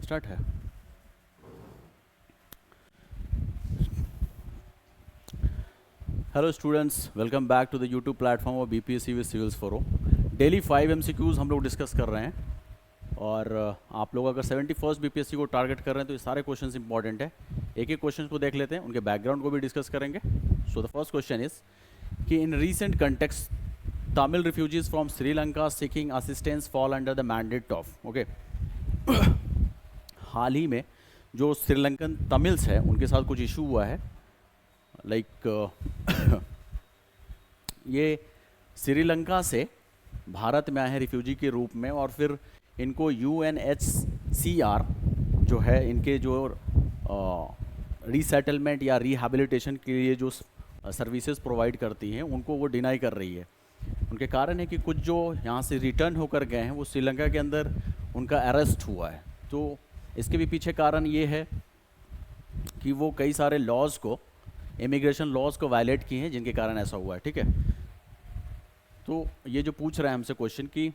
Start है। Hello students, welcome back to the YouTube platform of BPSC with civils फोरो। Daily 5 MCQs हम लोग discuss कर रहे हैं और आप लोग अगर 71st बीपीएससी को टारगेट कर रहे हैं तो ये सारे क्वेश्चंस इंपॉर्टेंट है। एक एक क्वेश्चन को देख लेते हैं, उनके बैकग्राउंड को भी डिस्कस करेंगे। So the first question is कि in recent context Tamil refugees from Sri Lanka seeking assistance fall under the mandate of. Okay, हाल ही में जो श्रीलंकन तमिल्स है उनके साथ कुछ इशू हुआ है। ये श्रीलंका से भारत में आए हैं रिफ्यूजी के रूप में और फिर इनको UNHCR जो है इनके जो रीसेटलमेंट या रिहैबिलिटेशन के लिए जो सर्विसेज प्रोवाइड करती हैं उनको वो डिनाई कर रही है। उनके कारण है कि कुछ जो यहाँ से रिटर्न होकर गए हैं वो श्रीलंका के अंदर उनका अरेस्ट हुआ है। तो इसके भी पीछे कारण ये है कि वो कई सारे लॉज को, इमिग्रेशन लॉज को वायलेट किए हैं जिनके कारण ऐसा हुआ है। ठीक है, तो ये जो पूछ रहे हैं हमसे क्वेश्चन कि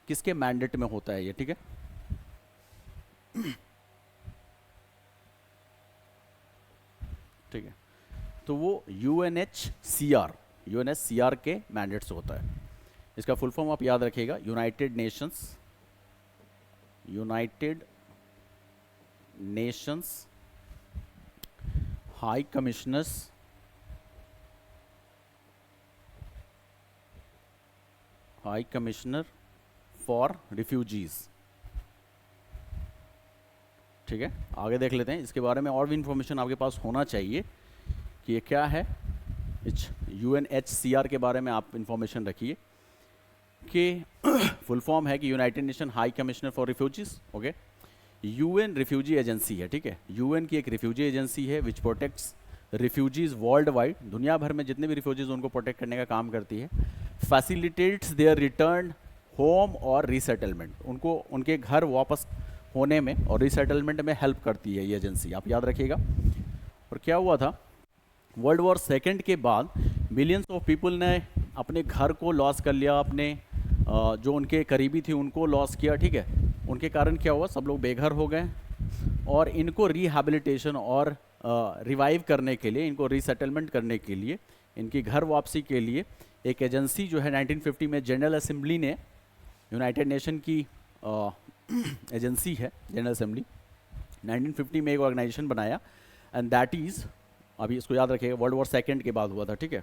किसके मैंडेट में होता है ये। ठीक है, ठीक है, तो वो UNHCR के मैंडेट से होता है। इसका फुल फॉर्म आप याद रखिएगा, United Nations high commissioner for refugees. ठीक है, आगे देख लेते हैं। इसके बारे में और भी इंफॉर्मेशन आपके पास होना चाहिए कि ये क्या है। इस UNHCR के बारे में आप इंफॉर्मेशन रखिए कि फुल फॉर्म है कि United nation high commissioner for refugees. Okay, UN refugee agency है। ठीक है, UN की एक रिफ्यूजी एजेंसी है विच प्रोटेक्ट्स रिफ्यूजीज वर्ल्ड वाइड। दुनिया भर में जितने भी रिफ्यूजीज उनको प्रोटेक्ट करने का काम करती है। फैसिलिटेट्स देयर रिटर्न होम और रीसेटलमेंट, उनको उनके घर वापस होने में और रीसेटलमेंट में हेल्प करती है ये एजेंसी, आप याद रखिएगा। और क्या हुआ था, वर्ल्ड वॉर सेकेंड के बाद मिलियंस ऑफ पीपल ने अपने घर को लॉस कर लिया, अपने जो उनके करीबी थे उनको लॉस किया। ठीक है, उनके कारण क्या हुआ, सब लोग बेघर हो गए और इनको रिहैबिलिटेशन और रिवाइव करने के लिए, इनको रीसेटलमेंट करने के लिए, इनकी घर वापसी के लिए एक एजेंसी जो है 1950 में जनरल असेंबली ने, यूनाइटेड नेशन की एजेंसी है जनरल असेंबली, 1950 में एक ऑर्गेनाइजेशन बनाया एंड दैट इज़, अभी इसको याद रखिएगा, वर्ल्ड वॉर सेकेंड के बाद हुआ था। ठीक है,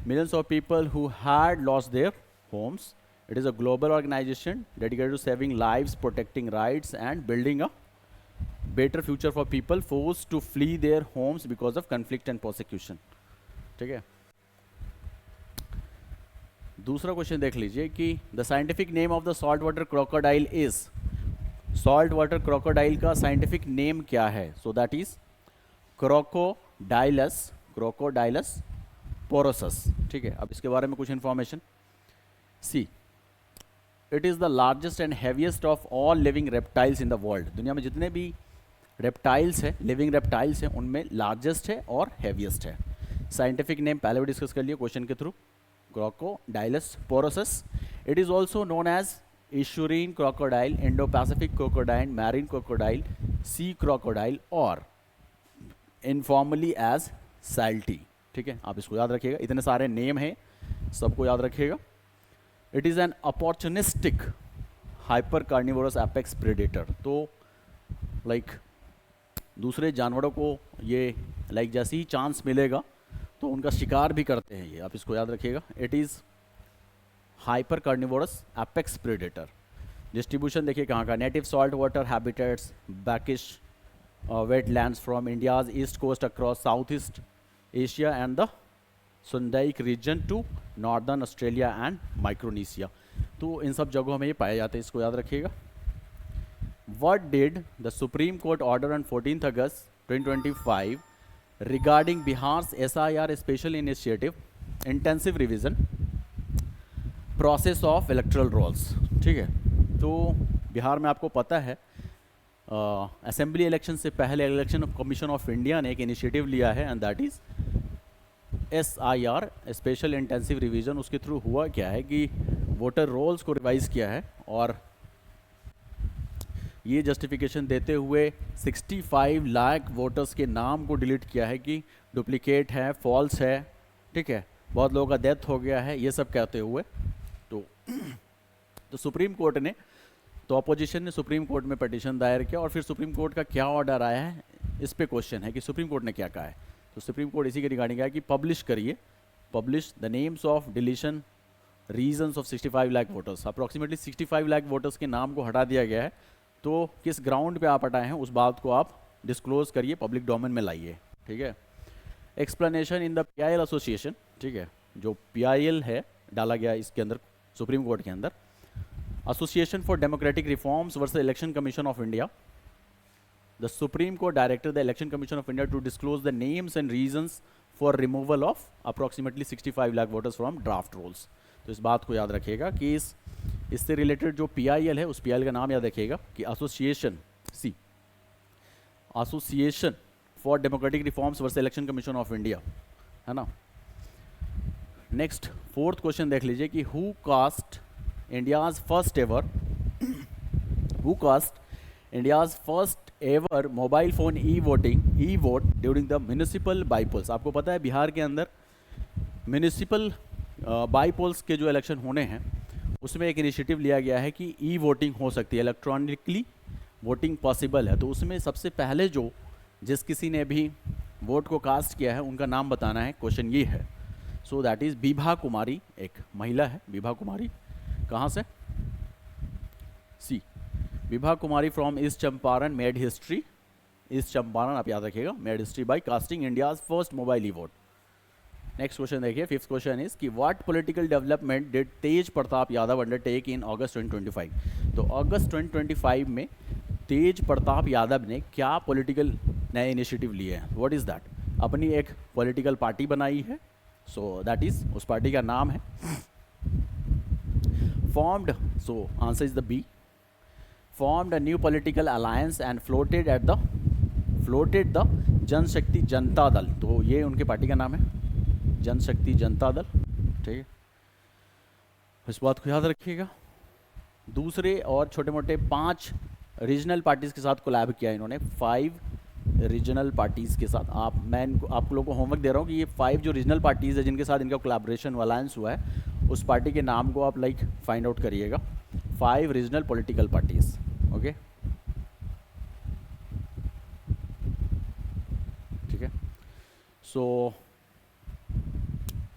millions of people who had lost their homes. It is a global organization dedicated to saving lives, protecting rights and building a better future for people forced to flee their homes because of conflict and persecution. ठीक है, दूसरा question देख लीजिए कि the scientific name of the saltwater crocodile is, saltwater crocodile का scientific name क्या है? So that is Crocodylus porosus. ठीक है, अब इसके बारे में कुछ information. See, it is the largest and heaviest of all living reptiles in the world. दुनिया में जितने भी रेप्टाइल्स हैं, लिविंग रेप्टाइल्स हैं, उनमें लार्जेस्ट है और हैवीएस्ट है। साइंटिफिक नेम पहले भी डिस्कस कर लिया क्वेश्चन के through, Crocodylus porosus. It is also known as estuarine crocodile, Indo Pacific crocodile, marine crocodile, sea crocodile और इनफॉर्मली एज सैल्टी। ठीक है, आप इसको याद रखिएगा, इतने सारे नेम हैं, सबको याद रखिएगा। It is an opportunistic hyper carnivorous apex predator. तो दूसरे जानवरों को ये जैसे ही चांस मिलेगा तो उनका शिकार भी करते हैं ये, आप इसको याद रखिएगा। It is hyper carnivorous apex predator. Distribution देखिए कहाँ का, native salt water habitats, brackish wetlands from India's east coast across south east Asia and the Sundaic region to northern Australia and Micronesia. तो इन सब जगहों में ये पाए जाते हैं, इसको याद रखिएगा। What did the Supreme Court order on 14 August 2025 regarding Bihar's SIR special initiative intensive revision process of electoral rolls. ठीक है, तो बिहार में आपको पता है असेंबली इलेक्शन से पहले इलेक्शन कमीशन ऑफ इंडिया ने एक इनिशिएटिव लिया है and that is SIR special intensive revision. उसके थ्रू हुआ क्या है कि वोटर रोल्स को रिवाइज किया है और ये जस्टिफिकेशन देते हुए 65 लाख वोटर्स के नाम को डिलीट किया है कि डुप्लीकेट है, फॉल्स है, ठीक है, बहुत लोगों का डेथ हो गया है, ये सब कहते हुए तो सुप्रीम कोर्ट ने, तो अपोजिशन ने सुप्रीम कोर्ट में पिटीशन दायर किया और फिर सुप्रीम कोर्ट का क्या ऑर्डर आया है इस पे क्वेश्चन है कि सुप्रीम कोर्ट ने क्या कहा है। तो सुप्रीम कोर्ट इसी के रिगार्डिंग है कि पब्लिश करिए, publish the names of deletion reasons of 65 lakh voters. Approximately 65 lakh voters के नाम को हटा दिया गया है, तो किस ग्राउंड पे आप हटाए हैं उस बात को आप डिस्क्लोज करिए, पब्लिक डोमेन में लाइए, ठीक है। Explanation in the PIL association, ठीक है, जो PIL है डाला गया इसके अंदर सुप्रीम कोर्ट के अंदर, Association for Democratic Reforms versus Election Commission of India. The Supreme Court directed the Election Commission of India to disclose the names and reasons for removal of approximately 65 lakh voters from draft rolls. तो इस बात को याद रखिएगा कि इससे related जो PIL है उस PIL का नाम याद रखिएगा कि Association Association for Democratic Reforms versus Election Commission of India, है ना। नेक्स्ट 4th क्वेश्चन देख लीजिए कि who cast India's first ever mobile phone e vote during the municipal bypolls. आपको पता है बिहार के अंदर म्यूनिसिपल बाईपोल्स के जो इलेक्शन होने हैं उसमें एक इनिशिएटिव लिया गया है कि ई वोटिंग हो सकती है, इलेक्ट्रॉनिकली वोटिंग पॉसिबल है। तो उसमें सबसे पहले जिस किसी ने भी वोट को कास्ट किया है उनका नाम बताना है। क्वेश्चन ये है, so that is Vibha Kumari, एक महिला है विभा कुमारी, कहाँ से, Vibha Kumari from east Champaran made history, east Champaran आप याद रखिएगा, made history by casting India's first mobile e vote. Next question देखिए, 5th क्वेश्चन इज कि what political development did Tej Pratap Yadav undertake in August 2025। तो अगस्त 2025 में तेज प्रताप यादव ने क्या पॉलिटिकल नए इनिशिएटिव लिए हैं, व्हाट इज दैट, अपनी एक पॉलिटिकल पार्टी बनाई है, सो दैट इज उस पार्टी का नाम है formed, so answer is the B, formed a new political alliance and floated the जनशक्ति जनता दल। तो ये उनके पार्टी का नाम है, जनशक्ति जनता दल, ठीक है, इस बात को याद रखिएगा। दूसरे और छोटे मोटे 5 रीजनल पार्टीज़ के साथ कोलैब किया इन्होंने, 5 रीजनल पार्टीज़ के साथ। मैं आप लोगों को होमवर्क दे रहा हूँ कि ये 5 जो रीजनल पार्टीज़ है जिनके साथ इनका कोलैबोरेशन अलायंस हुआ है उस पार्टी के नाम को आप फाइंड आउट करिएगा। 5 रीजनल पॉलिटिकल पार्टीज, ओके, ठीक है। सो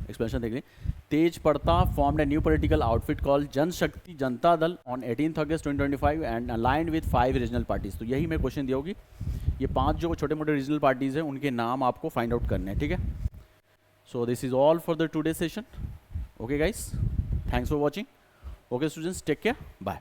एक्सप्लेनेशन देख लें। Tej Pratap formed a new political outfit called Janshakti Janata Dal on 18th August 2025 and aligned with 5 regional parties. तो यही मैं क्वेश्चन दिया होगी, ये 5 जो छोटे मोटे रीजनल पार्टीज हैं उनके नाम आपको फाइंड आउट करने हैं, ठीक है। So this is all for the today session. Okay guys, thanks for watching. Okay students, take care, bye.